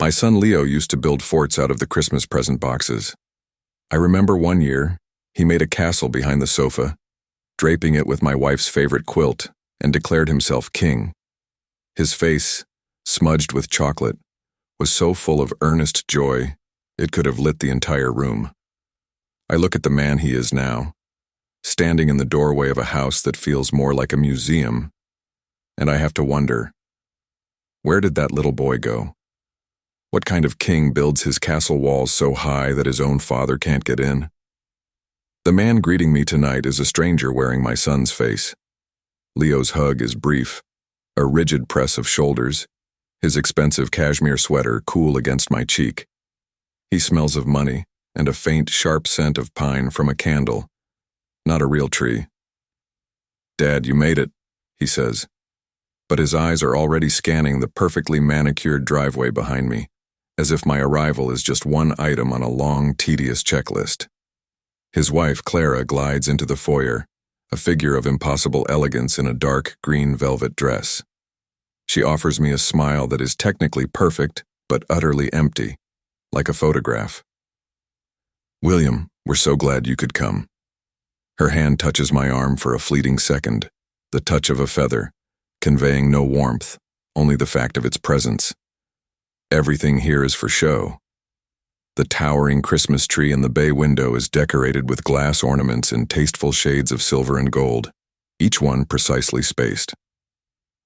My son Leo used to build forts out of the Christmas present boxes. I remember one year, he made a castle behind the sofa, draping it with my wife's favorite quilt, and declared himself king. His face, smudged with chocolate, was so full of earnest joy, it could have lit the entire room. I look at the man he is now, standing in the doorway of a house that feels more like a museum, and I have to wonder, where did that little boy go? What kind of king builds his castle walls so high that his own father can't get in? The man greeting me tonight is a stranger wearing my son's face. Leo's hug is brief, a rigid press of shoulders, his expensive cashmere sweater cool against my cheek. He smells of money and a faint, sharp scent of pine from a candle, not a real tree. "Dad, you made it," he says, but his eyes are already scanning the perfectly manicured driveway behind me, as if my arrival is just one item on a long, tedious checklist. His wife, Clara, glides into the foyer, a figure of impossible elegance in a dark green velvet dress. She offers me a smile that is technically perfect, but utterly empty, like a photograph. "William, we're so glad you could come." Her hand touches my arm for a fleeting second, the touch of a feather, conveying no warmth, only the fact of its presence. Everything here is for show. The towering Christmas tree in the bay window is decorated with glass ornaments in tasteful shades of silver and gold, each one precisely spaced.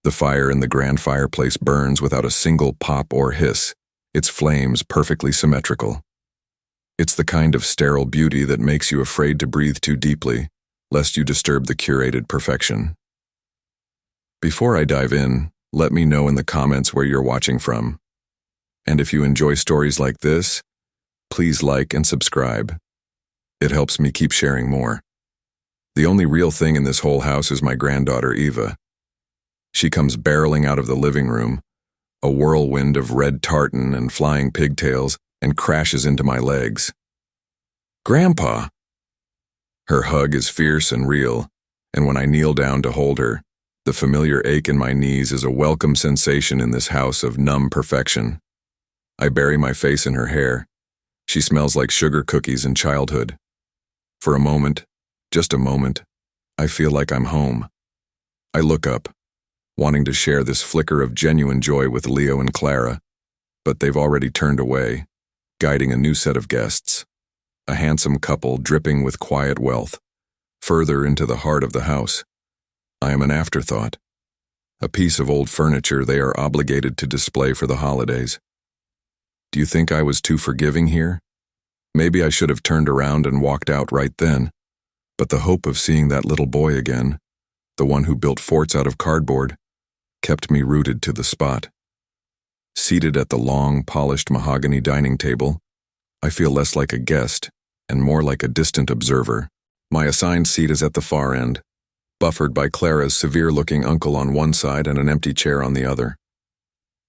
The fire in the grand fireplace burns without a single pop or hiss, its flames perfectly symmetrical. It's the kind of sterile beauty that makes you afraid to breathe too deeply, lest you disturb the curated perfection. Before I dive in, let me know in the comments where you're watching from. And if you enjoy stories like this, please like and subscribe. It helps me keep sharing more. The only real thing in this whole house is my granddaughter Eva. She comes barreling out of the living room, a whirlwind of red tartan and flying pigtails, and crashes into my legs. "Grandpa!" Her hug is fierce and real, and when I kneel down to hold her, the familiar ache in my knees is a welcome sensation in this house of numb perfection. I bury my face in her hair. She smells like sugar cookies in childhood. For a moment, just a moment, I feel like I'm home. I look up, wanting to share this flicker of genuine joy with Leo and Clara, but they've already turned away, guiding a new set of guests, a handsome couple dripping with quiet wealth, further into the heart of the house. I am an afterthought, a piece of old furniture they are obligated to display for the holidays. Do you think I was too forgiving here? Maybe I should have turned around and walked out right then, but the hope of seeing that little boy again, the one who built forts out of cardboard, kept me rooted to the spot. Seated at the long, polished mahogany dining table, I feel less like a guest and more like a distant observer. My assigned seat is at the far end, buffered by Clara's severe-looking uncle on one side and an empty chair on the other.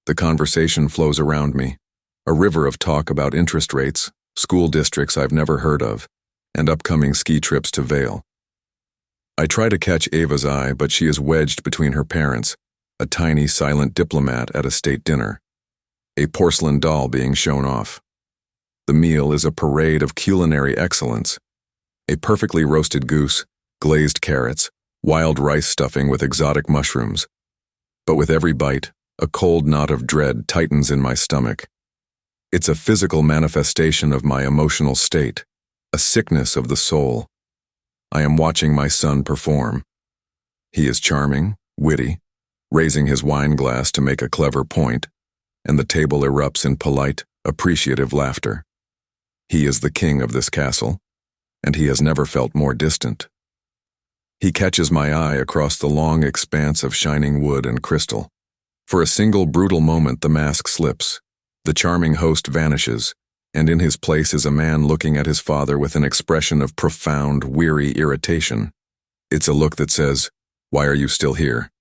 The conversation flows around me, a river of talk about interest rates, school districts I've never heard of, and upcoming ski trips to Vail. I try to catch Ava's eye, but she is wedged between her parents, a tiny silent diplomat at a state dinner, a porcelain doll being shown off. The meal is a parade of culinary excellence, a perfectly roasted goose, glazed carrots, wild rice stuffing with exotic mushrooms. But with every bite, a cold knot of dread tightens in my stomach. It's a physical manifestation of my emotional state, a sickness of the soul. I am watching my son perform. He is charming, witty, raising his wine glass to make a clever point, and the table erupts in polite, appreciative laughter. He is the king of this castle, and he has never felt more distant. He catches my eye across the long expanse of shining wood and crystal. For a single brutal moment the mask slips. The charming host vanishes, and in his place is a man looking at his father with an expression of profound, weary irritation. It's a look that says, "Why are you still here?"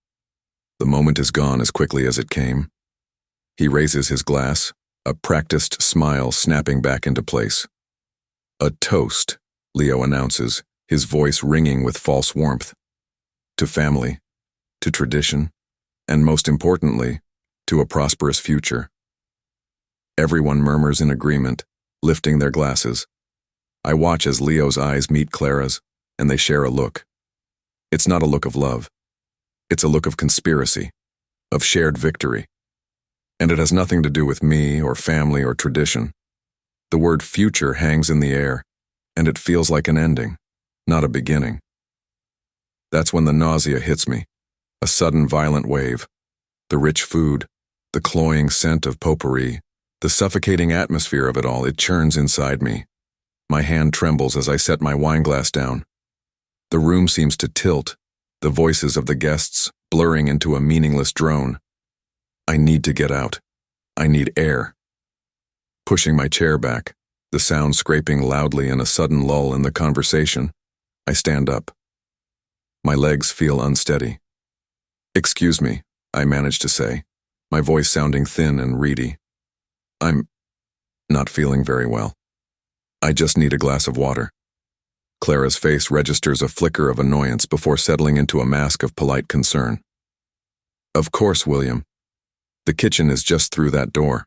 The moment is gone as quickly as it came. He raises his glass, a practiced smile snapping back into place. "A toast," Leo announces, his voice ringing with false warmth. "To family, to tradition, and most importantly, to a prosperous future." Everyone murmurs in agreement, lifting their glasses. I watch as Leo's eyes meet Clara's, and they share a look. It's not a look of love. It's a look of conspiracy, of shared victory. And it has nothing to do with me or family or tradition. The word future hangs in the air, and it feels like an ending, not a beginning. That's when the nausea hits me, a sudden violent wave. The rich food, the cloying scent of potpourri, the suffocating atmosphere of it all, it churns inside me. My hand trembles as I set my wineglass down. The room seems to tilt, the voices of the guests blurring into a meaningless drone. I need to get out. I need air. Pushing my chair back, the sound scraping loudly in a sudden lull in the conversation, I stand up. My legs feel unsteady. "Excuse me," I manage to say, my voice sounding thin and reedy. "I'm not feeling very well. I just need a glass of water." Clara's face registers a flicker of annoyance before settling into a mask of polite concern. "Of course, William. The kitchen is just through that door."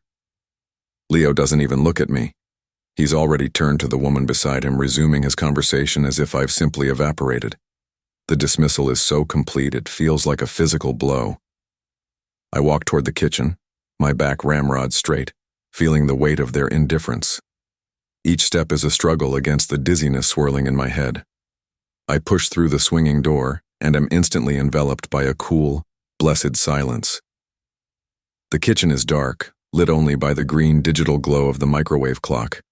Leo doesn't even look at me. He's already turned to the woman beside him, resuming his conversation as if I've simply evaporated. The dismissal is so complete it feels like a physical blow. I walk toward the kitchen, my back ramrod straight, feeling the weight of their indifference. Each step is a struggle against the dizziness swirling in my head. I push through the swinging door and am instantly enveloped by a cool, blessed silence. The kitchen is dark, lit only by the green digital glow of the microwave clock.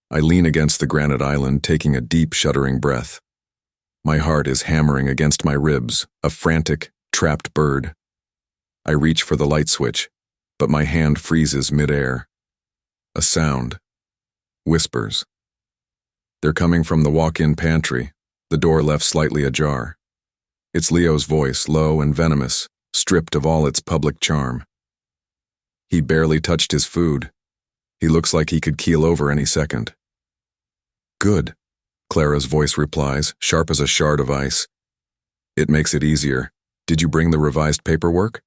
I lean against the granite island, taking a deep, shuddering breath. My heart is hammering against my ribs, a frantic, trapped bird. I reach for the light switch, but my hand freezes midair. A sound. Whispers. They're coming from the walk-in pantry, the door left slightly ajar. It's Leo's voice, low and venomous, stripped of all its public charm. He barely touched his food. He looks like he could keel over any second. "Good," Clara's voice replies, sharp as a shard of ice. "It makes it easier. Did you bring the revised paperwork?"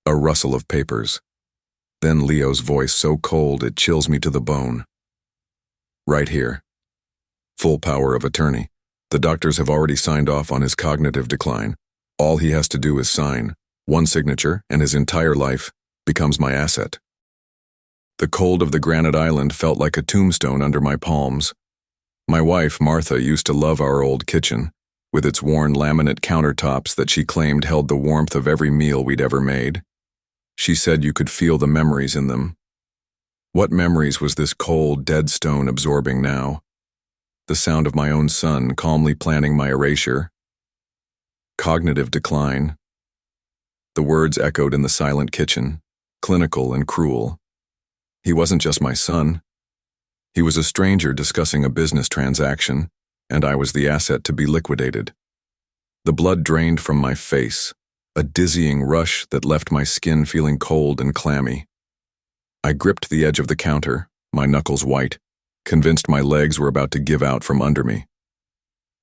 A rustle of papers. Then Leo's voice so cold it chills me to the bone. "Right here. Full power of attorney. The doctors have already signed off on his cognitive decline. All he has to do is sign. One signature, and his entire life becomes my asset." The cold of the granite island felt like a tombstone under my palms. My wife, Martha, used to love our old kitchen, with its worn laminate countertops that she claimed held the warmth of every meal we'd ever made. She said you could feel the memories in them. What memories was this cold, dead stone absorbing now? The sound of my own son calmly planning my erasure. Cognitive decline. The words echoed in the silent kitchen, clinical and cruel. He wasn't just my son. He was a stranger discussing a business transaction, and I was the asset to be liquidated. The blood drained from my face, a dizzying rush that left my skin feeling cold and clammy. I gripped the edge of the counter, my knuckles white, convinced my legs were about to give out from under me.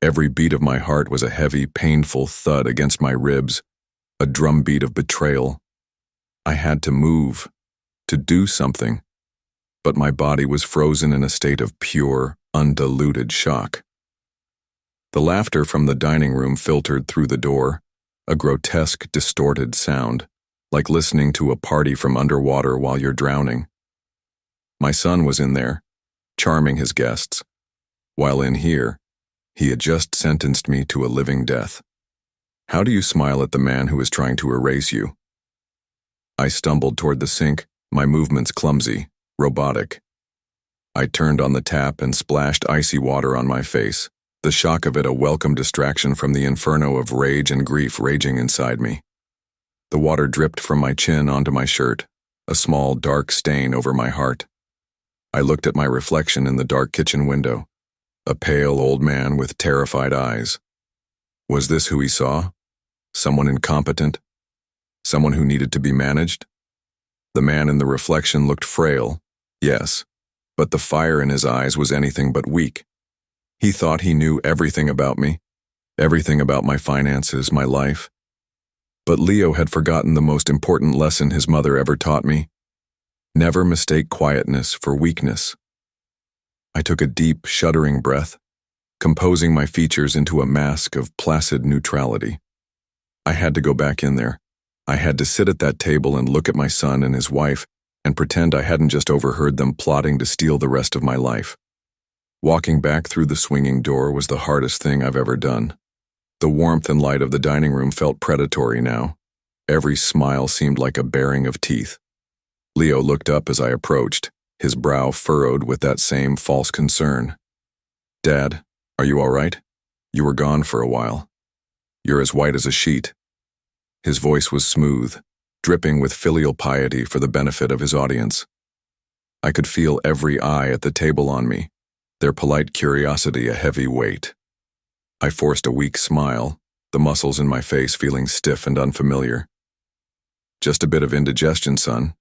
Every beat of my heart was a heavy, painful thud against my ribs, a drumbeat of betrayal. I had to move, to do something, but my body was frozen in a state of pure, undiluted shock. The laughter from the dining room filtered through the door, a grotesque, distorted sound, like listening to a party from underwater while you're drowning. My son was in there, charming his guests, while in here, he had just sentenced me to a living death. How do you smile at the man who is trying to erase you? I stumbled toward the sink, my movements clumsy, robotic. I turned on the tap and splashed icy water on my face, the shock of it a welcome distraction from the inferno of rage and grief raging inside me. The water dripped from my chin onto my shirt, a small, dark stain over my heart. I looked at my reflection in the dark kitchen window, a pale old man with terrified eyes. Was this who he saw? Someone incompetent? Someone who needed to be managed? The man in the reflection looked frail, yes, but the fire in his eyes was anything but weak. He thought he knew everything about me, everything about my finances, my life. But Leo had forgotten the most important lesson his mother ever taught me. Never mistake quietness for weakness. I took a deep, shuddering breath, composing my features into a mask of placid neutrality. I had to go back in there. I had to sit at that table and look at my son and his wife and pretend I hadn't just overheard them plotting to steal the rest of my life. Walking back through the swinging door was the hardest thing I've ever done. The warmth and light of the dining room felt predatory now. Every smile seemed like a baring of teeth. Leo looked up as I approached, his brow furrowed with that same false concern. "Dad, are you all right? You were gone for a while. You're as white as a sheet." His voice was smooth, dripping with filial piety for the benefit of his audience. I could feel every eye at the table on me, their polite curiosity a heavy weight. I forced a weak smile, the muscles in my face feeling stiff and unfamiliar. "Just a bit of indigestion, son.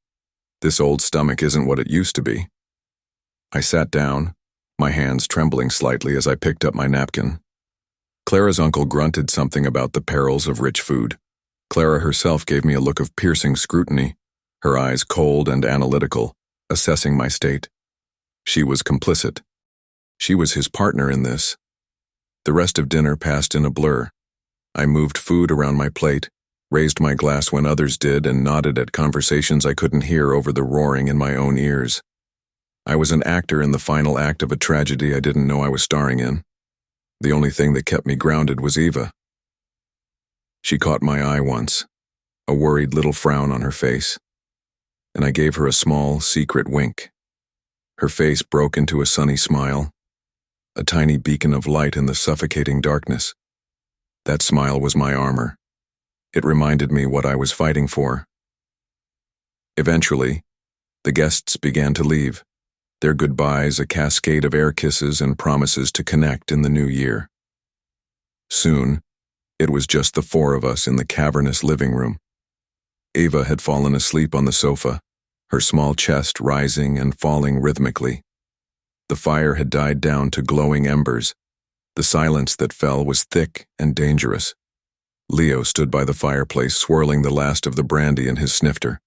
This old stomach isn't what it used to be." I sat down, my hands trembling slightly as I picked up my napkin. Clara's uncle grunted something about the perils of rich food. Clara herself gave me a look of piercing scrutiny, her eyes cold and analytical, assessing my state. She was complicit. She was his partner in this. The rest of dinner passed in a blur. I moved food around my plate, raised my glass when others did, and nodded at conversations I couldn't hear over the roaring in my own ears. I was an actor in the final act of a tragedy I didn't know I was starring in. The only thing that kept me grounded was Eva. She caught my eye once, a worried little frown on her face, and I gave her a small, secret wink. Her face broke into a sunny smile, a tiny beacon of light in the suffocating darkness. That smile was my armor. It reminded me what I was fighting for. Eventually, the guests began to leave, their goodbyes a cascade of air kisses and promises to connect in the new year. Soon, it was just the four of us in the cavernous living room. Eva had fallen asleep on the sofa, her small chest rising and falling rhythmically. The fire had died down to glowing embers. The silence that fell was thick and dangerous. Leo stood by the fireplace, swirling the last of the brandy in his snifter.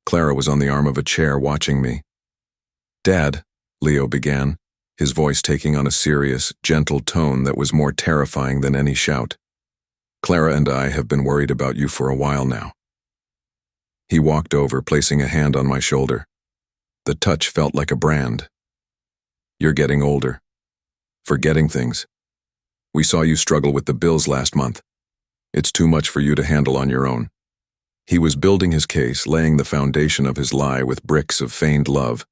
Clara was on the arm of a chair watching me. "Dad," Leo began, his voice taking on a serious, gentle tone that was more terrifying than any shout. "Clara and I have been worried about you for a while now." He walked over, placing a hand on my shoulder. The touch felt like a brand. "You're getting older. Forgetting things. We saw you struggle with the bills last month. It's too much for you to handle on your own." He was building his case, laying the foundation of his lie with bricks of feigned love.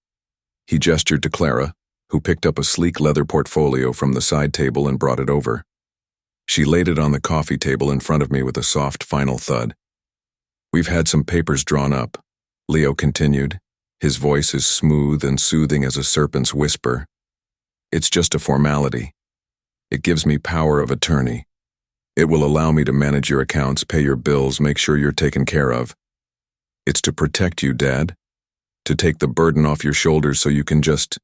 He gestured to Clara, who picked up a sleek leather portfolio from the side table and brought it over. She laid it on the coffee table in front of me with a soft final thud. "We've had some papers drawn up," Leo continued, his voice as smooth and soothing as a serpent's whisper. "It's just a formality. It gives me power of attorney. It will allow me to manage your accounts, pay your bills, make sure you're taken care of. It's to protect you, Dad. To take the burden off your shoulders so you can just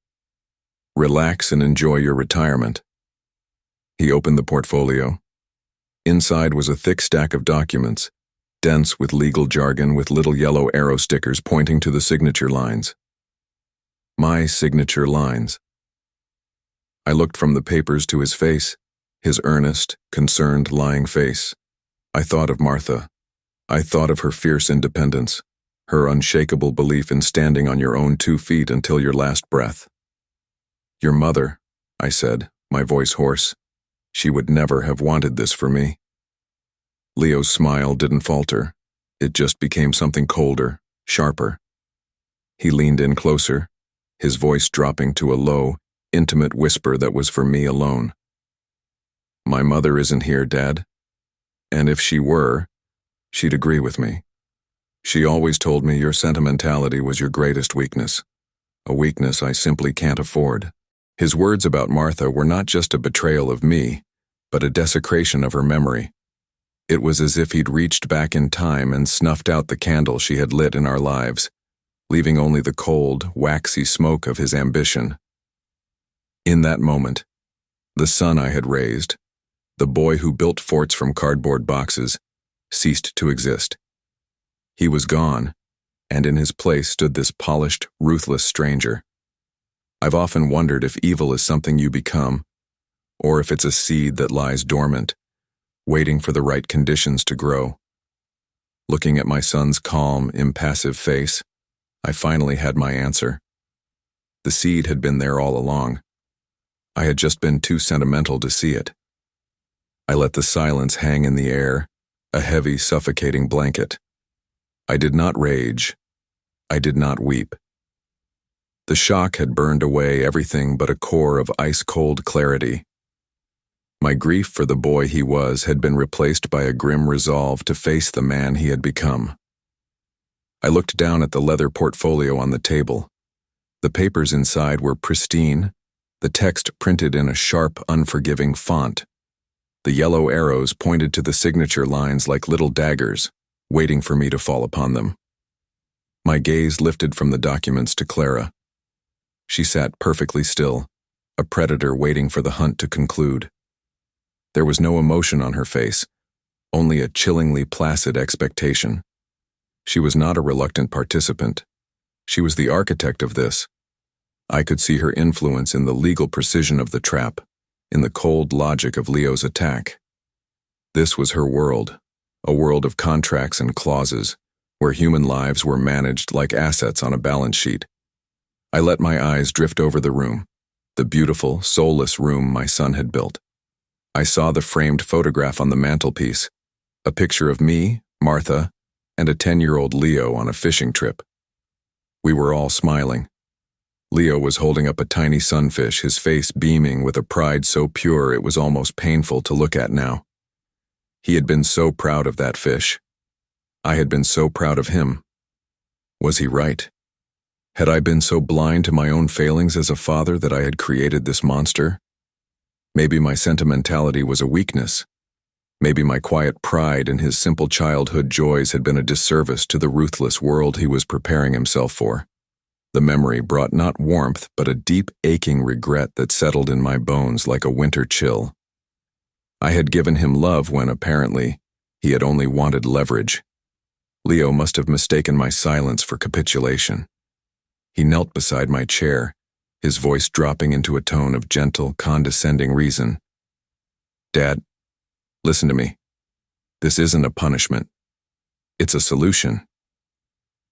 relax and enjoy your retirement." He opened the portfolio. Inside was a thick stack of documents, dense with legal jargon with little yellow arrow stickers pointing to the signature lines. My signature lines. I looked from the papers to his face, his earnest, concerned, lying face. I thought of Martha. I thought of her fierce independence, her unshakable belief in standing on your own 2 feet until your last breath. "Your mother," I said, my voice hoarse. "She would never have wanted this for me." Leo's smile didn't falter. It just became something colder, sharper. He leaned in closer, his voice dropping to a low, intimate whisper that was for me alone. "My mother isn't here, Dad. And if she were, she'd agree with me. She always told me your sentimentality was your greatest weakness, a weakness I simply can't afford." His words about Martha were not just a betrayal of me, but a desecration of her memory. It was as if he'd reached back in time and snuffed out the candle she had lit in our lives, leaving only the cold, waxy smoke of his ambition. In that moment, the son I had raised, the boy who built forts from cardboard boxes, ceased to exist. He was gone, and in his place stood this polished, ruthless stranger. I've often wondered if evil is something you become, or if it's a seed that lies dormant, waiting for the right conditions to grow. Looking at my son's calm, impassive face, I finally had my answer. The seed had been there all along. I had just been too sentimental to see it. I let the silence hang in the air, a heavy, suffocating blanket. I did not rage. I did not weep. The shock had burned away everything but a core of ice-cold clarity. My grief for the boy he was had been replaced by a grim resolve to face the man he had become. I looked down at the leather portfolio on the table. The papers inside were pristine, the text printed in a sharp, unforgiving font. The yellow arrows pointed to the signature lines like little daggers, waiting for me to fall upon them. My gaze lifted from the documents to Clara. She sat perfectly still, a predator waiting for the hunt to conclude. There was no emotion on her face, only a chillingly placid expectation. She was not a reluctant participant. She was the architect of this. I could see her influence in the legal precision of the trap, in the cold logic of Leo's attack. This was her world, a world of contracts and clauses, where human lives were managed like assets on a balance sheet. I let my eyes drift over the room, the beautiful, soulless room my son had built. I saw the framed photograph on the mantelpiece, a picture of me, Martha, and a 10-year-old Leo on a fishing trip. We were all smiling. Leo was holding up a tiny sunfish, his face beaming with a pride so pure it was almost painful to look at now. He had been so proud of that fish. I had been so proud of him. Was he right? Had I been so blind to my own failings as a father that I had created this monster? Maybe my sentimentality was a weakness. Maybe my quiet pride in his simple childhood joys had been a disservice to the ruthless world he was preparing himself for. The memory brought not warmth, but a deep, aching regret that settled in my bones like a winter chill. I had given him love when, apparently, he had only wanted leverage. Leo must have mistaken my silence for capitulation. He knelt beside my chair, his voice dropping into a tone of gentle, condescending reason. "Dad, listen to me. This isn't a punishment. It's a solution.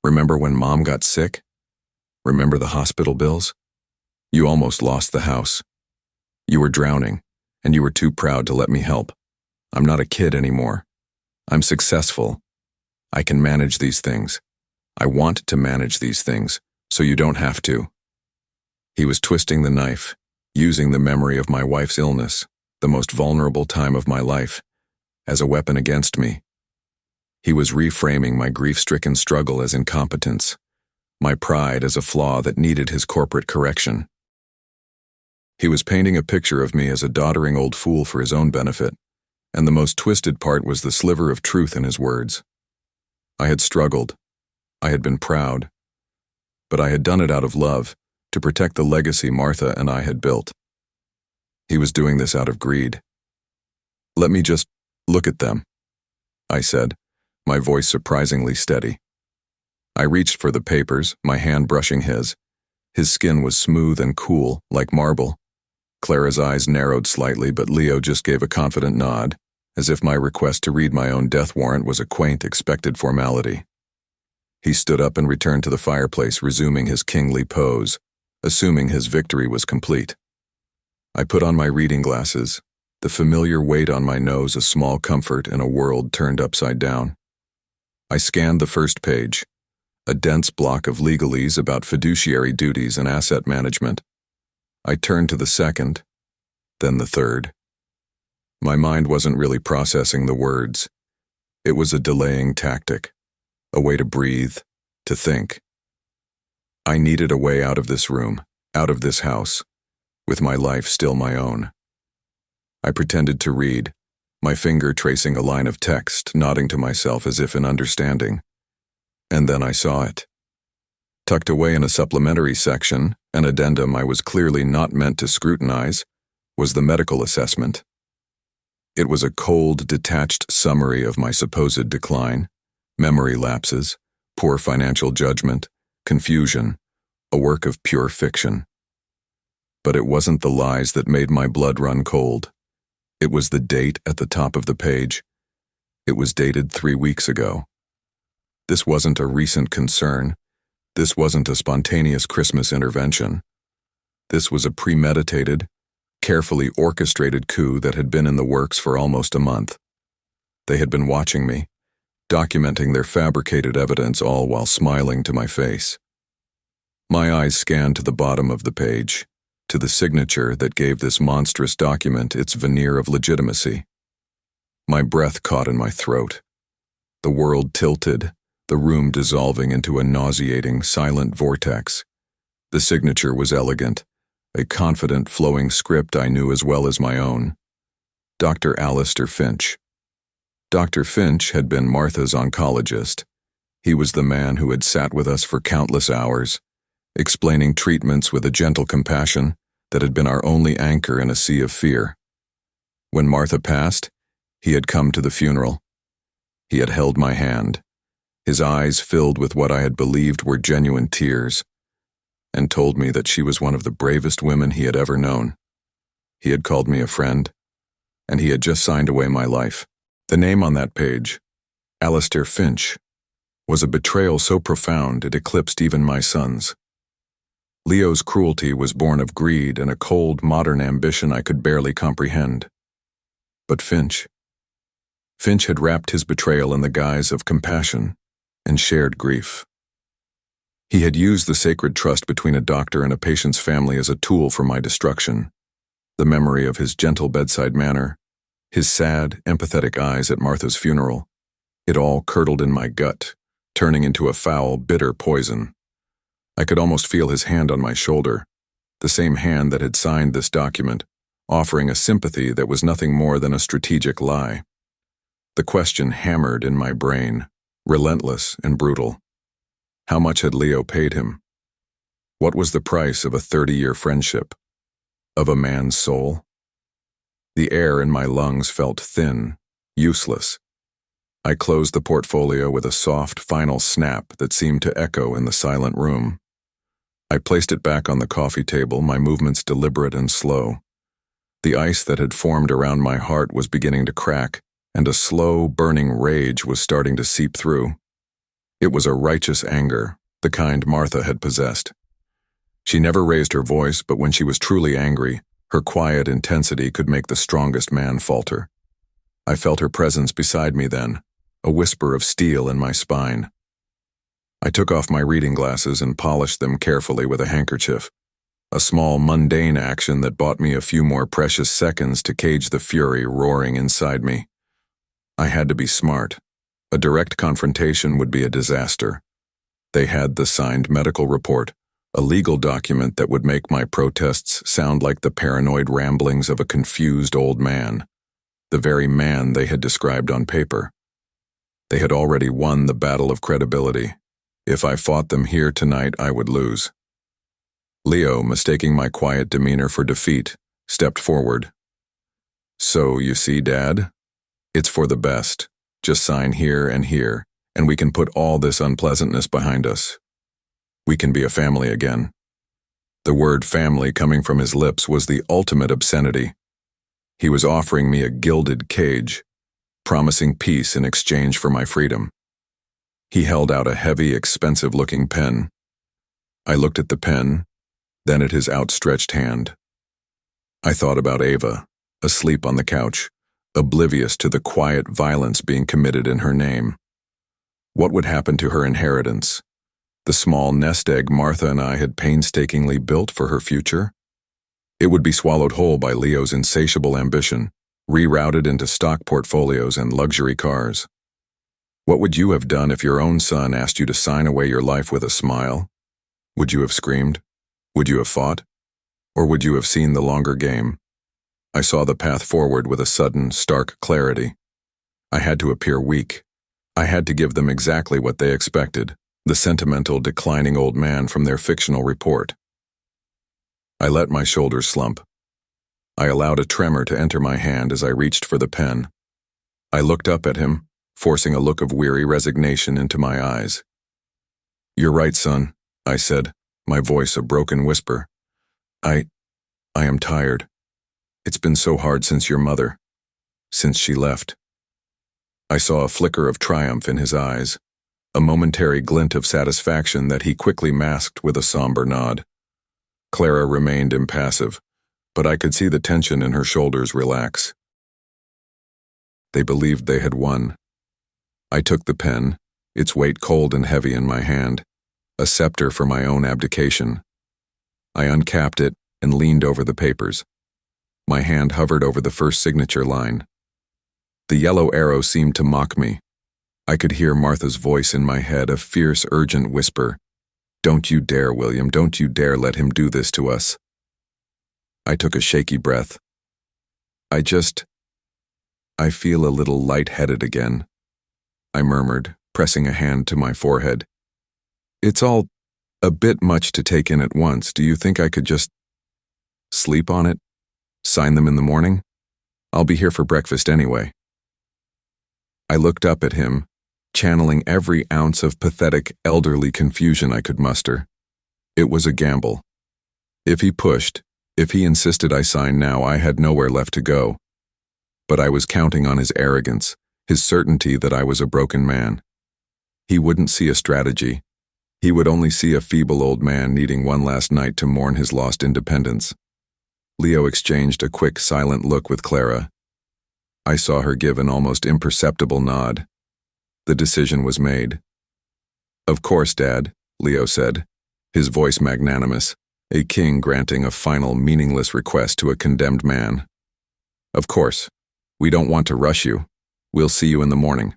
Remember when Mom got sick? Remember the hospital bills? You almost lost the house. You were drowning, and you were too proud to let me help. I'm not a kid anymore. I'm successful. I can manage these things. I want to manage these things, so you don't have to." He was twisting the knife, using the memory of my wife's illness, the most vulnerable time of my life, as a weapon against me. He was reframing my grief-stricken struggle as incompetence, my pride as a flaw that needed his corporate correction. He was painting a picture of me as a doddering old fool for his own benefit, and the most twisted part was the sliver of truth in his words. I had struggled. I had been proud. But I had done it out of love, to protect the legacy Martha and I had built. He was doing this out of greed. "Let me just look at them," I said, my voice surprisingly steady. I reached for the papers, my hand brushing his. His skin was smooth and cool, like marble. Clara's eyes narrowed slightly, but Leo just gave a confident nod, as if my request to read my own death warrant was a quaint, expected formality. He stood up and returned to the fireplace, resuming his kingly pose, assuming his victory was complete. I put on my reading glasses, the familiar weight on my nose a small comfort in a world turned upside down. I scanned the first page, a dense block of legalese about fiduciary duties and asset management. I turned to the second, then the third. My mind wasn't really processing the words. It was a delaying tactic, a way to breathe, to think. I needed a way out of this room, out of this house, with my life still my own. I pretended to read, my finger tracing a line of text, nodding to myself as if in understanding. And then I saw it. Tucked away in a supplementary section, an addendum I was clearly not meant to scrutinize, was the medical assessment. It was a cold, detached summary of my supposed decline, memory lapses, poor financial judgment, confusion, a work of pure fiction. But it wasn't the lies that made my blood run cold. It was the date at the top of the page. It was dated 3 weeks ago. This wasn't a recent concern. This wasn't a spontaneous Christmas intervention. This was a premeditated, carefully orchestrated coup that had been in the works for almost a month. They had been watching me, documenting their fabricated evidence all while smiling to my face. My eyes scanned to the bottom of the page, to the signature that gave this monstrous document its veneer of legitimacy. My breath caught in my throat. The world tilted, the room dissolving into a nauseating, silent vortex. The signature was elegant, a confident, flowing script I knew as well as my own. Dr. Alistair Finch. Dr. Finch had been Martha's oncologist. He was the man who had sat with us for countless hours, explaining treatments with a gentle compassion that had been our only anchor in a sea of fear. When Martha passed, he had come to the funeral. He had held my hand, his eyes filled with what I had believed were genuine tears, and told me that she was one of the bravest women he had ever known. He had called me a friend, and he had just signed away my life. The name on that page, Alistair Finch, was a betrayal so profound it eclipsed even my son's. Leo's cruelty was born of greed and a cold, modern ambition I could barely comprehend. But Finch had wrapped his betrayal in the guise of compassion and shared grief. He had used the sacred trust between a doctor and a patient's family as a tool for my destruction. The memory of his gentle bedside manner, his sad, empathetic eyes at Martha's funeral, it all curdled in my gut, turning into a foul, bitter poison. I could almost feel his hand on my shoulder, the same hand that had signed this document, offering a sympathy that was nothing more than a strategic lie. The question hammered in my brain, relentless and brutal. How much had Leo paid him? What was the price of a 30-year friendship? Of a man's soul? The air in my lungs felt thin, useless. I closed the portfolio with a soft, final snap that seemed to echo in the silent room. I placed it back on the coffee table, my movements deliberate and slow. The ice that had formed around my heart was beginning to crack, and a slow, burning rage was starting to seep through. It was a righteous anger, the kind Martha had possessed. She never raised her voice, but when she was truly angry, her quiet intensity could make the strongest man falter. I felt her presence beside me then, a whisper of steel in my spine. I took off my reading glasses and polished them carefully with a handkerchief, a small, mundane action that bought me a few more precious seconds to cage the fury roaring inside me. I had to be smart. A direct confrontation would be a disaster. They had the signed medical report, a legal document that would make my protests sound like the paranoid ramblings of a confused old man, the very man they had described on paper. They had already won the battle of credibility. If I fought them here tonight, I would lose. Leo, mistaking my quiet demeanor for defeat, stepped forward. "So, you see, Dad? It's for the best. Just sign here, and we can put all this unpleasantness behind us. We can be a family again." The word family coming from his lips was the ultimate obscenity. He was offering me a gilded cage, promising peace in exchange for my freedom. He held out a heavy, expensive-looking pen. I looked at the pen, then at his outstretched hand. I thought about Ava, asleep on the couch, oblivious to the quiet violence being committed in her name. What would happen to her inheritance? The small nest egg Martha and I had painstakingly built for her future? It would be swallowed whole by Leo's insatiable ambition, rerouted into stock portfolios and luxury cars. What would you have done if your own son asked you to sign away your life with a smile? Would you have screamed? Would you have fought? Or would you have seen the longer game? I saw the path forward with a sudden, stark clarity. I had to appear weak. I had to give them exactly what they expected, the sentimental, declining old man from their fictional report. I let my shoulders slump. I allowed a tremor to enter my hand as I reached for the pen. I looked up at him, forcing a look of weary resignation into my eyes. You're right, son, I said, my voice a broken whisper. I am tired. It's been so hard since your mother, since she left. I saw a flicker of triumph in his eyes, a momentary glint of satisfaction that he quickly masked with a somber nod. Clara remained impassive, but I could see the tension in her shoulders relax. They believed they had won. I took the pen, its weight cold and heavy in my hand, a scepter for my own abdication. I uncapped it and leaned over the papers. My hand hovered over the first signature line. The yellow arrow seemed to mock me. I could hear Martha's voice in my head, a fierce, urgent whisper. Don't you dare, William, don't you dare let him do this to us. I took a shaky breath. I feel a little light-headed again, I murmured, pressing a hand to my forehead. It's all a bit much to take in at once. Do you think I could just sleep on it? Sign them in the morning? I'll be here for breakfast anyway. I looked up at him, channeling every ounce of pathetic, elderly confusion I could muster. It was a gamble. If he pushed, if he insisted I sign now, I had nowhere left to go. But I was counting on his arrogance, his certainty that I was a broken man. He wouldn't see a strategy. He would only see a feeble old man needing one last night to mourn his lost independence. Leo exchanged a quick, silent look with Clara. I saw her give an almost imperceptible nod. The decision was made. Of course, Dad, Leo said, his voice magnanimous, a king granting a final, meaningless request to a condemned man. Of course. We don't want to rush you. We'll see you in the morning.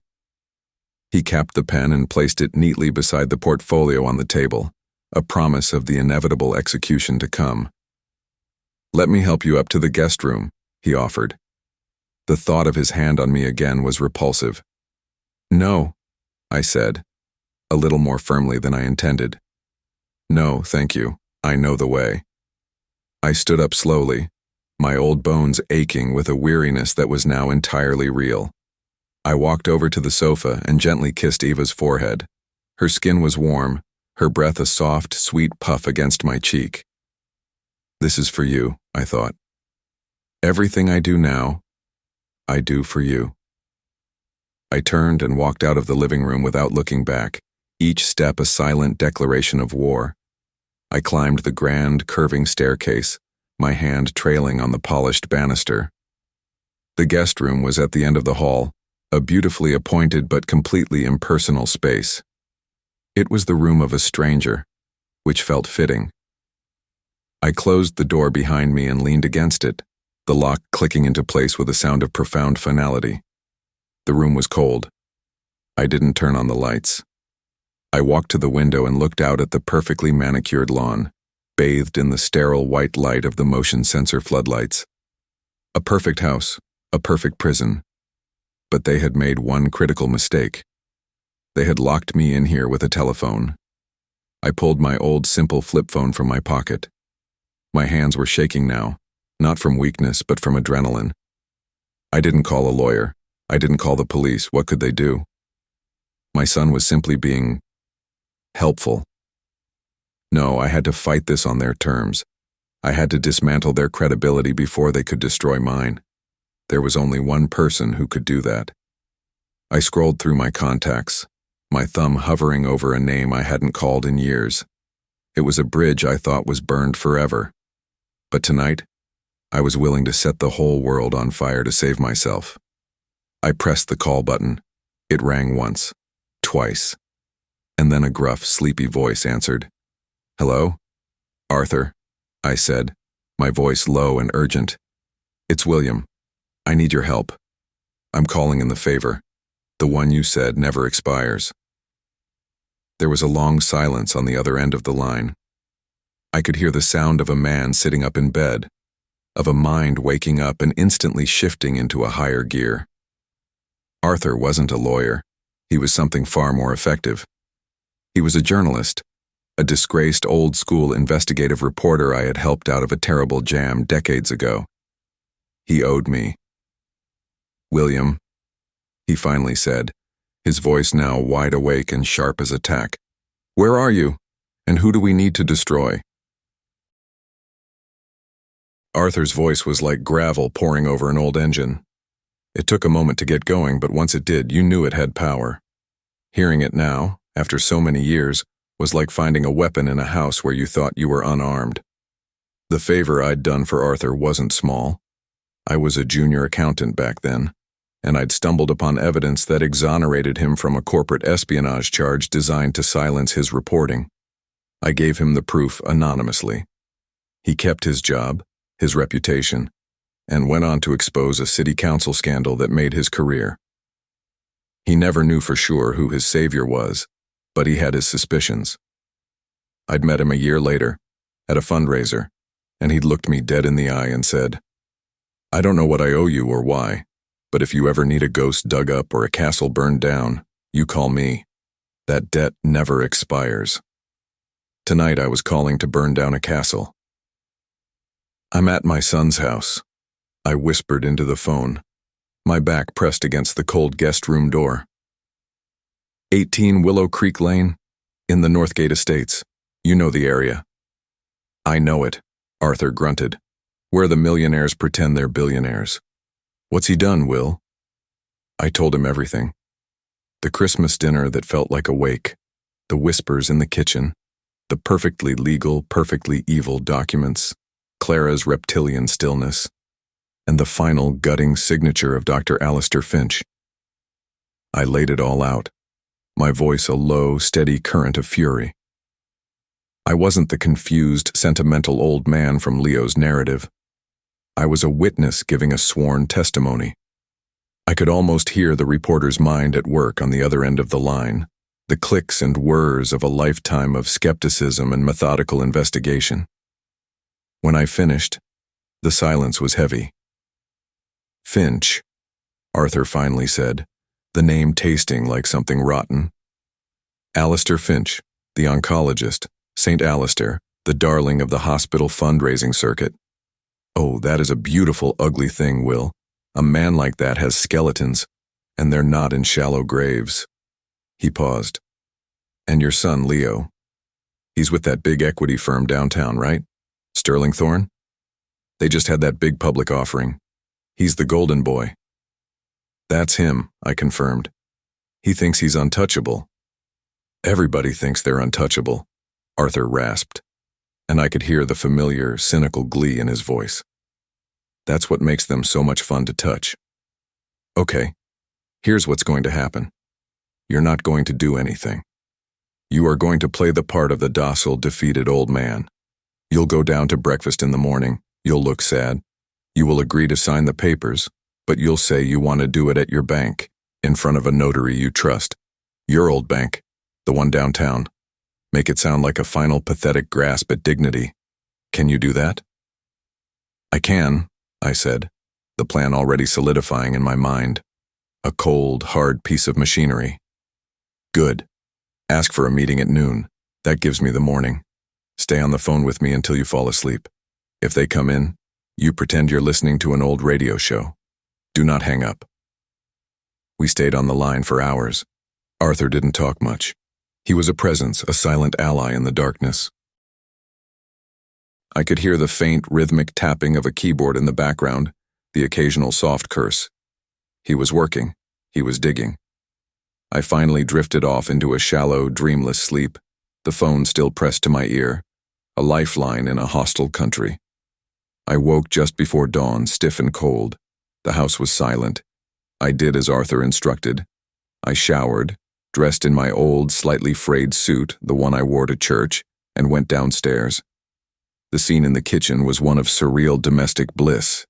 He capped the pen and placed it neatly beside the portfolio on the table, a promise of the inevitable execution to come. Let me help you up to the guest room, he offered. The thought of his hand on me again was repulsive. No, I said, a little more firmly than I intended. No, thank you. I know the way. I stood up slowly, my old bones aching with a weariness that was now entirely real. I walked over to the sofa and gently kissed Eva's forehead. Her skin was warm, her breath a soft, sweet puff against my cheek. This is for you, I thought. Everything I do now, I do for you. I turned and walked out of the living room without looking back, each step a silent declaration of war. I climbed the grand, curving staircase, my hand trailing on the polished banister. The guest room was at the end of the hall, a beautifully appointed but completely impersonal space. It was the room of a stranger, which felt fitting. I closed the door behind me and leaned against it, the lock clicking into place with a sound of profound finality. The room was cold. I didn't turn on the lights. I walked to the window and looked out at the perfectly manicured lawn, bathed in the sterile white light of the motion sensor floodlights. A perfect house, a perfect prison. But they had made one critical mistake. They had locked me in here with a telephone. I pulled my old simple flip phone from my pocket. My hands were shaking now, not from weakness but from adrenaline. I didn't call a lawyer. I didn't call the police. What could they do? My son was simply being helpful. No, I had to fight this on their terms. I had to dismantle their credibility before they could destroy mine. There was only one person who could do that. I scrolled through my contacts, my thumb hovering over a name I hadn't called in years. It was a bridge I thought was burned forever. But tonight, I was willing to set the whole world on fire to save myself. I pressed the call button. It rang once, twice, and then a gruff, sleepy voice answered. Hello? Arthur, I said, my voice low and urgent. It's William. I need your help. I'm calling in the favor. The one you said never expires. There was a long silence on the other end of the line. I could hear the sound of a man sitting up in bed, of a mind waking up and instantly shifting into a higher gear. Arthur wasn't a lawyer. He was something far more effective. He was a journalist, a disgraced old-school investigative reporter I had helped out of a terrible jam decades ago. He owed me. William, he finally said, his voice now wide awake and sharp as a tack. Where are you? And who do we need to destroy? Arthur's voice was like gravel pouring over an old engine. It took a moment to get going, but once it did, you knew it had power. Hearing it now, after so many years, was like finding a weapon in a house where you thought you were unarmed. The favor I'd done for Arthur wasn't small. I was a junior accountant back then, and I'd stumbled upon evidence that exonerated him from a corporate espionage charge designed to silence his reporting. I gave him the proof anonymously. He kept his job, his reputation, and went on to expose a city council scandal that made his career. He never knew for sure who his savior was, but he had his suspicions. I'd met him a year later, at a fundraiser, and he'd looked me dead in the eye and said, "I don't know what I owe you or why, but if you ever need a ghost dug up or a castle burned down, you call me. That debt never expires." Tonight I was calling to burn down a castle. "I'm at my son's house," I whispered into the phone, my back pressed against the cold guest room door. 18 Willow Creek Lane, in the Northgate Estates. You know the area. "I know it," Arthur grunted, "where the millionaires pretend they're billionaires." "What's he done, Will?" I told him everything. The Christmas dinner that felt like a wake, the whispers in the kitchen, the perfectly legal, perfectly evil documents, Clara's reptilian stillness, and the final gutting signature of Dr. Alistair Finch. I laid it all out, my voice a low, steady current of fury. I wasn't the confused, sentimental old man from Leo's narrative. I was a witness giving a sworn testimony. I could almost hear the reporter's mind at work on the other end of the line, the clicks and whirs of a lifetime of skepticism and methodical investigation. When I finished, the silence was heavy. "Finch," Arthur finally said, the name tasting like something rotten. "Alistair Finch, the oncologist, St. Alistair, the darling of the hospital fundraising circuit. Oh, that is a beautiful, ugly thing, Will. A man like that has skeletons, and they're not in shallow graves." He paused. "And your son, Leo. He's with that big equity firm downtown, right? Sterling Thorne? They just had that big public offering. He's the golden boy." "That's him," I confirmed. "He thinks he's untouchable." "Everybody thinks they're untouchable," Arthur rasped, and I could hear the familiar, cynical glee in his voice. "That's what makes them so much fun to touch. Okay, here's what's going to happen. You're not going to do anything. You are going to play the part of the docile, defeated old man. You'll go down to breakfast in the morning, you'll look sad, you will agree to sign the papers, but you'll say you want to do it at your bank, in front of a notary you trust. Your old bank, the one downtown. Make it sound like a final pathetic grasp at dignity. Can you do that?" "I can," I said, the plan already solidifying in my mind. A cold, hard piece of machinery. "Good. Ask for a meeting at noon. That gives me the morning. Stay on the phone with me until you fall asleep. If they come in, you pretend you're listening to an old radio show. Do not hang up." We stayed on the line for hours. Arthur didn't talk much. He was a presence, a silent ally in the darkness. I could hear the faint, rhythmic tapping of a keyboard in the background, the occasional soft curse. He was working. He was digging. I finally drifted off into a shallow, dreamless sleep, the phone still pressed to my ear, a lifeline in a hostile country. I woke just before dawn, stiff and cold. The house was silent. I did as Arthur instructed. I showered, dressed in my old, slightly frayed suit, the one I wore to church, and went downstairs. The scene in the kitchen was one of surreal domestic bliss.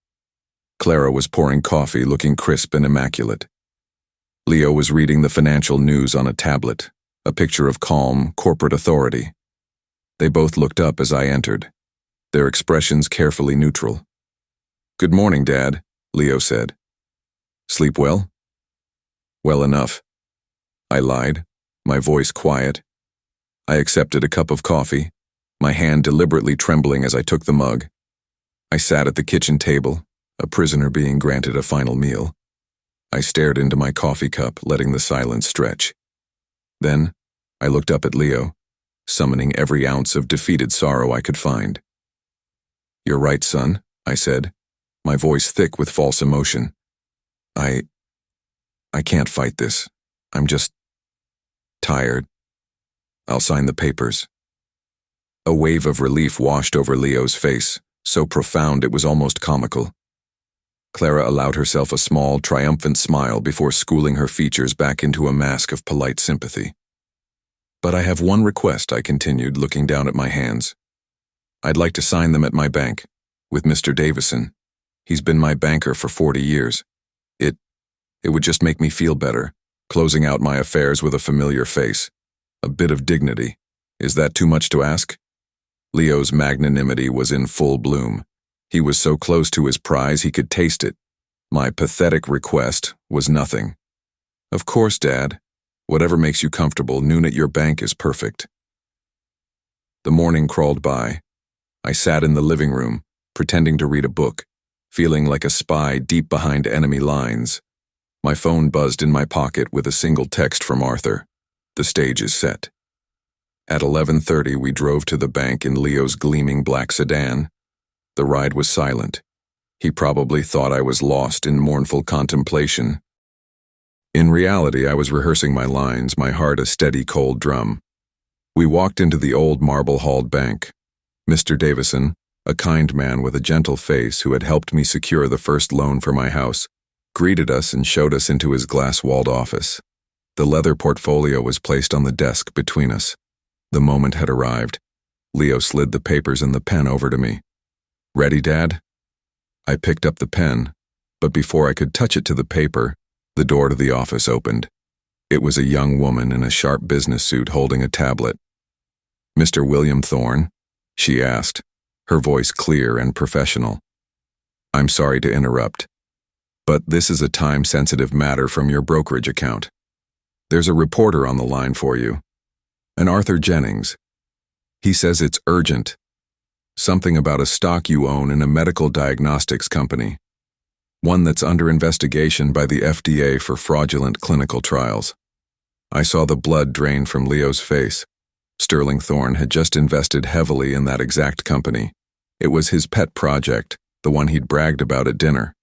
Clara was pouring coffee, looking crisp and immaculate. Leo was reading the financial news on a tablet, a picture of calm, corporate authority. They both looked up as I entered, their expressions carefully neutral. "Good morning, Dad," Leo said. "Sleep well?" "Well enough," I lied, my voice quiet. I accepted a cup of coffee, my hand deliberately trembling as I took the mug. I sat at the kitchen table, a prisoner being granted a final meal. I stared into my coffee cup, letting the silence stretch. Then, I looked up at Leo, summoning every ounce of defeated sorrow I could find. "You're right, son," I said, my voice thick with false emotion. I can't fight this. I'm just tired. I'll sign the papers." A wave of relief washed over Leo's face, so profound it was almost comical. Clara allowed herself a small, triumphant smile before schooling her features back into a mask of polite sympathy. "But I have one request," I continued, looking down at my hands. "I'd like to sign them at my bank, with Mr. Davison. He's been my banker for 40 years. It would just make me feel better, closing out my affairs with a familiar face. A bit of dignity. Is that too much to ask?" Leo's magnanimity was in full bloom. He was so close to his prize he could taste it. My pathetic request was nothing. "Of course, Dad. Whatever makes you comfortable, noon at your bank is perfect." The morning crawled by. I sat in the living room, pretending to read a book, feeling like a spy deep behind enemy lines. My phone buzzed in my pocket with a single text from Arthur. "The stage is set." At 11:30, we drove to the bank in Leo's gleaming black sedan. The ride was silent. He probably thought I was lost in mournful contemplation. In reality, I was rehearsing my lines, my heart a steady cold drum. We walked into the old marble-halled bank. Mr. Davison, a kind man with a gentle face who had helped me secure the first loan for my house, greeted us and showed us into his glass-walled office. The leather portfolio was placed on the desk between us. The moment had arrived. Leo slid the papers and the pen over to me. "Ready, Dad?" I picked up the pen, but before I could touch it to the paper, the door to the office opened. It was a young woman in a sharp business suit holding a tablet. "Mr. William Thorne?" she asked, her voice clear and professional. "I'm sorry to interrupt, but this is a time-sensitive matter from your brokerage account. There's a reporter on the line for you. An Arthur Jennings. He says it's urgent. Something about a stock you own in a medical diagnostics company. One that's under investigation by the FDA for fraudulent clinical trials." I saw the blood drain from Leo's face. Sterling Thorne had just invested heavily in that exact company. It was his pet project, the one he'd bragged about at dinner.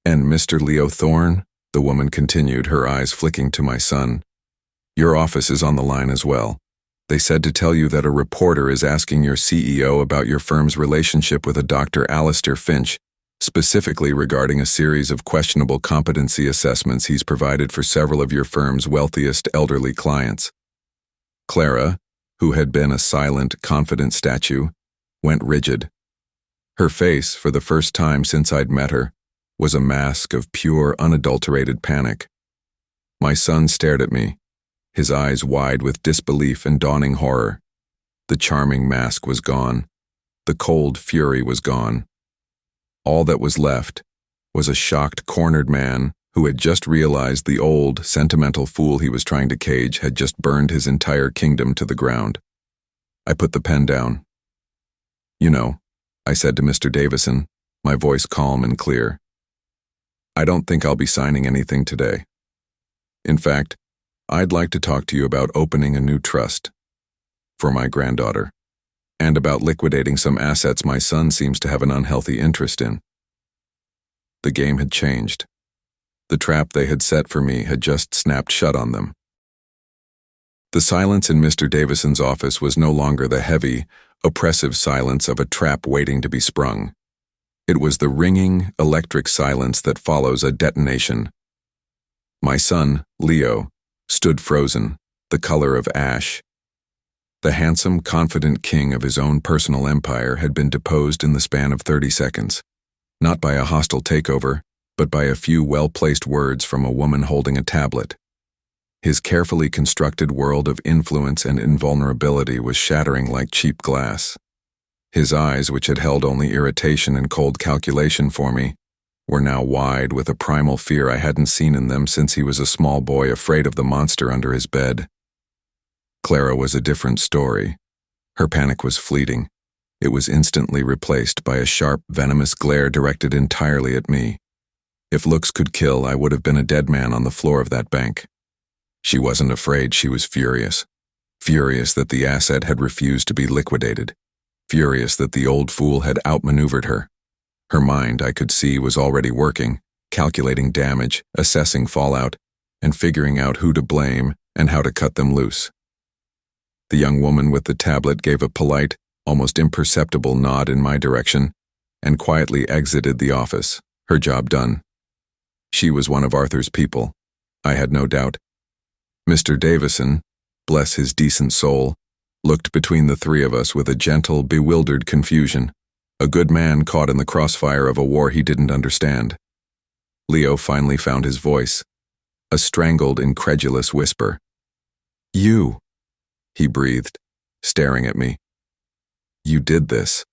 "And Mr. Leo Thorne," the woman continued, her eyes flicking to my son, "your office is on the line as well. They said to tell you that a reporter is asking your CEO about your firm's relationship with a Dr. Alistair Finch, specifically regarding a series of questionable competency assessments he's provided for several of your firm's wealthiest elderly clients." Clara, who had been a silent, confident statue, went rigid. Her face, for the first time since I'd met her, was a mask of pure, unadulterated panic. My son stared at me, his eyes wide with disbelief and dawning horror. The charming mask was gone. The cold fury was gone. All that was left was a shocked, cornered man who had just realized the old, sentimental fool he was trying to cage had just burned his entire kingdom to the ground. I put the pen down. "You know," I said to Mr. Davison, my voice calm and clear, "I don't think I'll be signing anything today. In fact, I'd like to talk to you about opening a new trust for my granddaughter, and about liquidating some assets my son seems to have an unhealthy interest in." The game had changed. The trap they had set for me had just snapped shut on them. The silence in Mr. Davison's office was no longer the heavy, oppressive silence of a trap waiting to be sprung. It was the ringing, electric silence that follows a detonation. My son, Leo, stood frozen, the color of ash. The handsome, confident king of his own personal empire had been deposed in the span of 30 seconds, not by a hostile takeover, but by a few well-placed words from a woman holding a tablet. His carefully constructed world of influence and invulnerability was shattering like cheap glass. His eyes, which had held only irritation and cold calculation for me, were now wide with a primal fear I hadn't seen in them since he was a small boy afraid of the monster under his bed. Clara was a different story. Her panic was fleeting. It was instantly replaced by a sharp, venomous glare directed entirely at me. If looks could kill, I would have been a dead man on the floor of that bank. She wasn't afraid, she was furious. furious that the asset had refused to be liquidated, furious that the old fool had outmaneuvered her. Her mind, I could see, was already working, calculating damage, assessing fallout, and figuring out who to blame and how to cut them loose. The young woman with the tablet gave a polite, almost imperceptible nod in my direction and quietly exited the office, her job done. She was one of Arthur's people, I had no doubt. Mr. Davison, bless his decent soul, looked between the three of us with a gentle, bewildered confusion, a good man caught in the crossfire of a war he didn't understand. Leo finally found his voice, a strangled, incredulous whisper. "You," he breathed, staring at me. "You did this."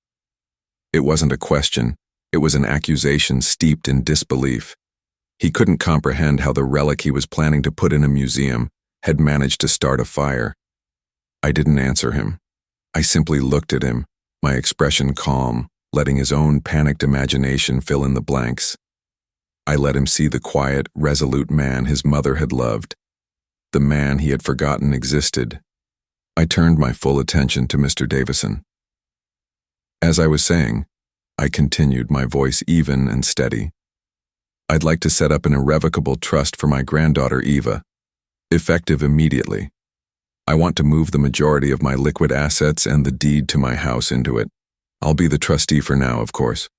It wasn't a question, it was an accusation steeped in disbelief. He couldn't comprehend how the relic he was planning to put in a museum had managed to start a fire. I didn't answer him. I simply looked at him, my expression calm, letting his own panicked imagination fill in the blanks. I let him see the quiet, resolute man his mother had loved, the man he had forgotten existed. I turned my full attention to Mr. Davison. As I was saying, I continued, my voice even and steady. I'd like to set up an irrevocable trust for my granddaughter Eva, effective immediately. I want to move the majority of my liquid assets and the deed to my house into it. I'll be the trustee for now, of course.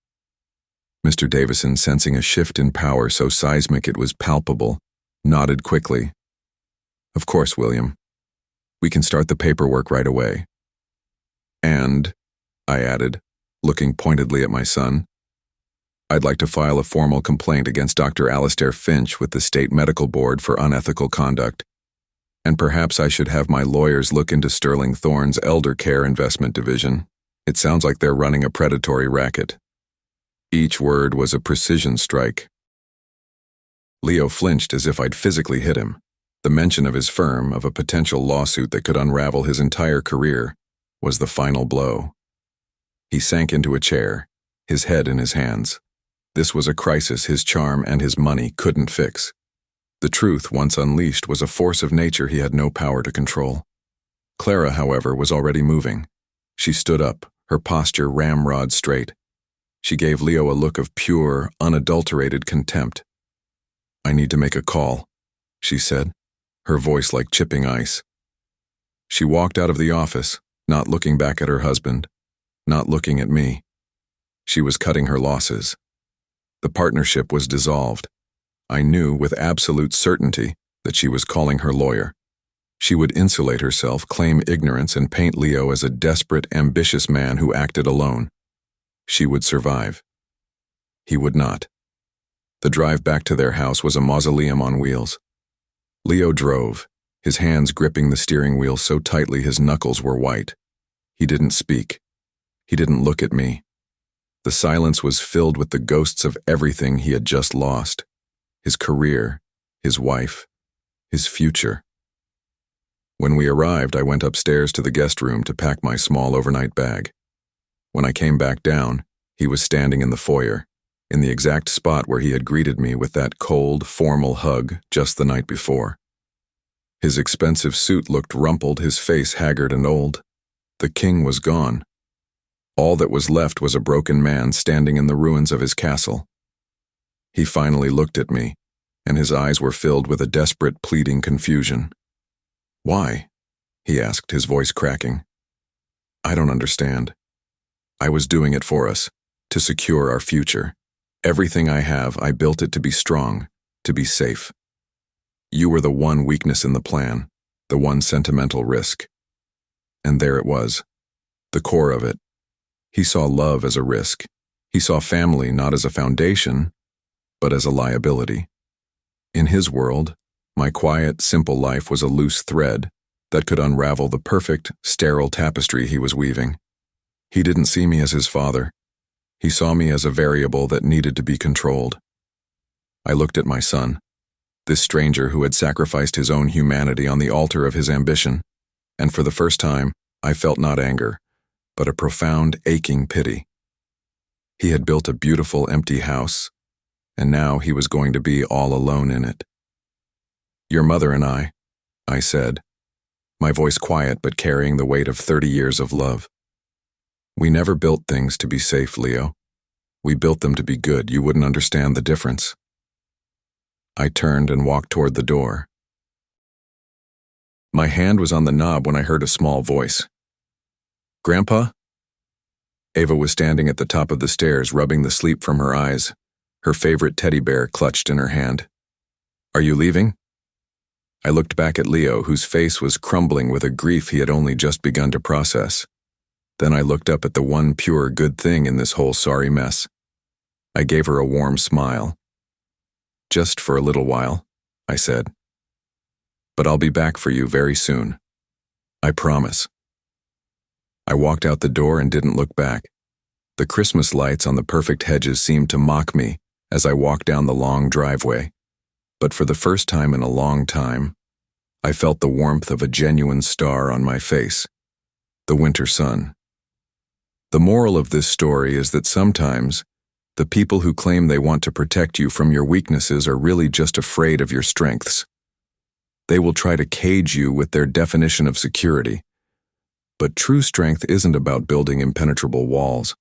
Mr. Davison, sensing a shift in power so seismic it was palpable, nodded quickly. "Of course, William. We can start the paperwork right away." "And," I added, looking pointedly at my son, "I'd like to file a formal complaint against Dr. Alistair Finch with the State Medical Board for unethical conduct. And perhaps I should have my lawyers look into Sterling Thorne's elder care investment division. It sounds like they're running a predatory racket." Each word was a precision strike. Leo flinched as if I'd physically hit him. The mention of his firm, of a potential lawsuit that could unravel his entire career, was the final blow. He sank into a chair, his head in his hands. This was a crisis his charm and his money couldn't fix. The truth, once unleashed, was a force of nature he had no power to control. Clara, however, was already moving. She stood up, her posture ramrod straight. She gave Leo a look of pure, unadulterated contempt. "I need to make a call," she said, her voice like chipping ice. She walked out of the office, not looking back at her husband, not looking at me. She was cutting her losses. The partnership was dissolved. I knew with absolute certainty that she was calling her lawyer. She would insulate herself, claim ignorance, and paint Leo as a desperate, ambitious man who acted alone. She would survive. He would not. The drive back to their house was a mausoleum on wheels. Leo drove, his hands gripping the steering wheel so tightly his knuckles were white. He didn't speak. He didn't look at me. The silence was filled with the ghosts of everything he had just lost. His career, his wife, his future. When we arrived, I went upstairs to the guest room to pack my small overnight bag. When I came back down, he was standing in the foyer, in the exact spot where he had greeted me with that cold, formal hug just the night before. His expensive suit looked rumpled, his face haggard and old. The king was gone. All that was left was a broken man standing in the ruins of his castle. He finally looked at me, and his eyes were filled with a desperate, pleading confusion. "Why?" he asked, his voice cracking. "I don't understand. I was doing it for us, to secure our future. Everything I have, I built it to be strong, to be safe. You were the one weakness in the plan, the one sentimental risk." And there it was, the core of it. He saw love as a risk. He saw family not as a foundation, but as a liability. In his world, my quiet, simple life was a loose thread that could unravel the perfect, sterile tapestry he was weaving. He didn't see me as his father. He saw me as a variable that needed to be controlled. I looked at my son, this stranger who had sacrificed his own humanity on the altar of his ambition, and for the first time, I felt not anger, but a profound, aching pity. He had built a beautiful, empty house, and now he was going to be all alone in it. "Your mother and I said. my voice quiet but carrying the weight of 30 years of love. We never built things to be safe, Leo. We built them to be good. You wouldn't understand the difference. I turned and walked toward the door. My hand was on the knob when I heard a small voice. Grandpa? Ava was standing at the top of the stairs, rubbing the sleep from her eyes, her favorite teddy bear clutched in her hand. Are you leaving? I looked back at Leo, whose face was crumbling with a grief he had only just begun to process. Then I looked up at the one pure good thing in this whole sorry mess. I gave her a warm smile. Just for a little while, I said. But I'll be back for you very soon. I promise. I walked out the door and didn't look back. The Christmas lights on the perfect hedges seemed to mock me as I walked down the long driveway. But for the first time in a long time, I felt the warmth of a genuine star on my face, the winter sun. The moral of this story is that sometimes the people who claim they want to protect you from your weaknesses are really just afraid of your strengths. They will try to cage you with their definition of security. But true strength isn't about building impenetrable walls.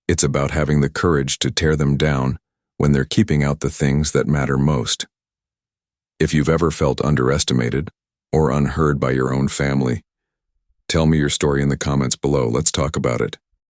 It's about having the courage to tear them down when they're keeping out the things that matter most. If you've ever felt underestimated or unheard by your own family, tell me your story in the comments below. Let's talk about it.